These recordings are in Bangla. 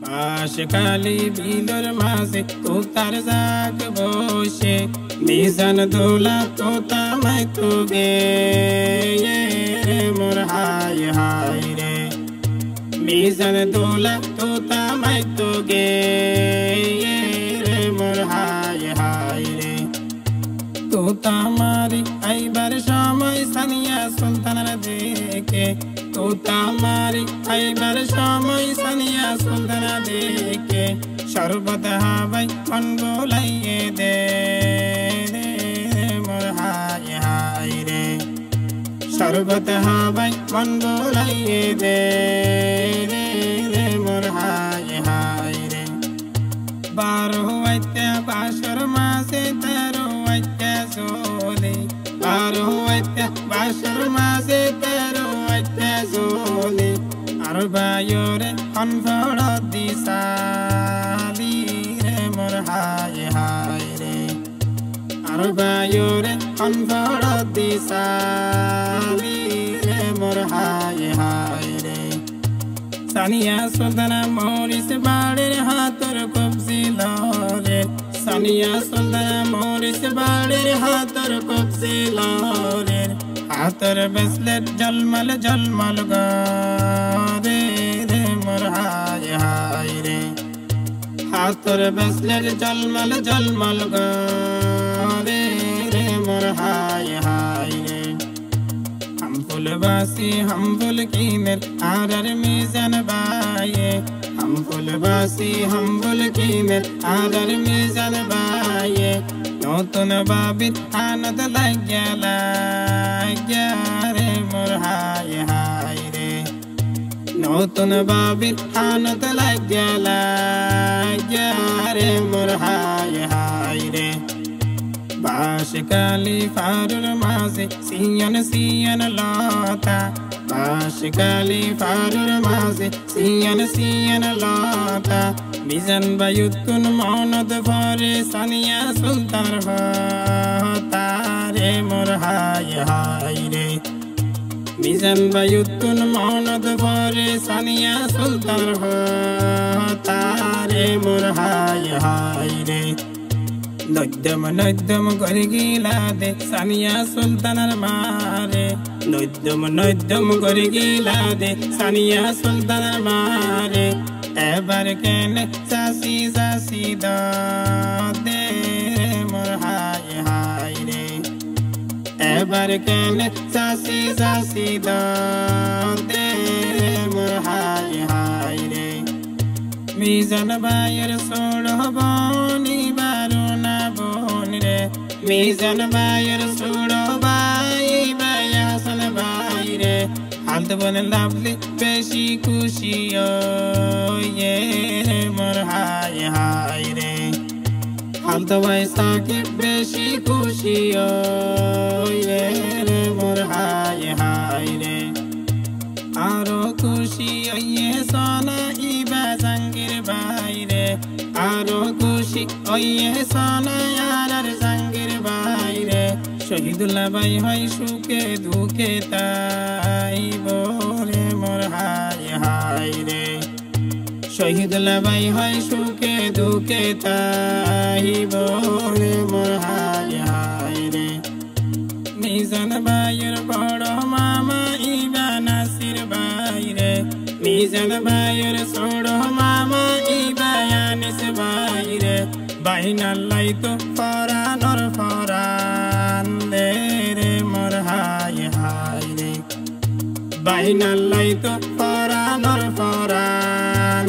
আশকালি বিলর মাঝে তোতার জাগ বসে মিজান দোলা তোতা মাই তো গে মোর হায় হায় রে মিজান দোলা তোতা মাই তো গে মোর হায় হায় রে তোতা মারি আইবার সময় সানিয়া সুলতানার দেখে তোতা মারি আইবার সময় সানিয়া সুলতানা দেখে শরবত হাবাই মন বোলাইয়ে দে মোর হায় হায় রে শরবত হাবাই মন বোলাইয়ে দে মোর হায় হায় রে 12 আইতে বাসর মাসে 13 আইতে জোলে 12 আইতে বাসর মাসে 13 আইতে জোলে আর বায়রে অনফড় দিশালি রে মোর হায় হায় রে আর বায়রে অনফড় দিশালি রে মোর হায় হায় রে সানিয়া সুলতানা মরিস বাড়ির হাতর কবজিল রে সানিয়া সুলতানা মরিস বাড়ির হাতর কবজিল রে হাতর বেসলেট জলমল জলমল রে রে মোর হায় হায় রে হাতর বেসলেট জলমল জলমল রে রে মোর হায় হায় রে फुलबासी हम फुल कीमत आरर मिजान बाये हम फुलबासी हम फुल कीमत आरर मिजान बाये नतुन बाबित आनंद लाग्या रे मोर हाय हाय रे नतुन बाबित आनंद लाग्या रे मोर हाय हाय रे बाशकाली फारुर मासे सियन सियन लाता बाशकाली फारुर मासे सियन सियन लाता मिजान बायुतुन मानद फरे सानिया सुल्तान होता रे मोर हाय हाय रे मिजान बायुतुन मानद फरे सानिया सुल्तान होता रे मोर हाय हाय रे नद्दम नद्दम করে গিলা দে সানিয়া সুলতানার মারে নদ্দম করে গিলা দে সানিয়া সুলতানার মারে এবার কেনে সাসি সাসি দে মোর হায় হায় রে এবার কেনে সাসি সাসি দে মোর হায় হায় রে মিজান বায়ের সোড়বনি বারুনা বোন রে মিজান বায়ের সোড়বাই বায়াসন বাই রে হালত বন লাভলি বেশি খুশি রে মোর হায় হায় রে হালত ভাই সাকিব বেশি খুশি রে মোর হায় হায় রে আরো খুশি সোনা ইবা জাঙ্গির বাইরে আরো খুশি সোনা আর জাঙ্গির বাইরে শহীদুল্লাহ ভাই হয় সুখে দুঃখে তাই বলে মোর হায় হায় রে শহীদুল্লাহ ভাই হয় সুখে দুঃখে তাই বলে মোর হায় হায় রে মিজান ভাইয়ের বড় মামা ইবা নাসির বাইরে মিজান ভাইয়ের ছোড় মামা ইবায়ানিস বাইরে বাইনাল্লাই তো ফরানর ফরান রে মোর হায় হায় রে বাইনাল্লাই তো ফরানর ফরান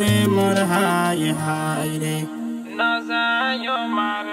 রে মোর হায় হায় রে না যায় মার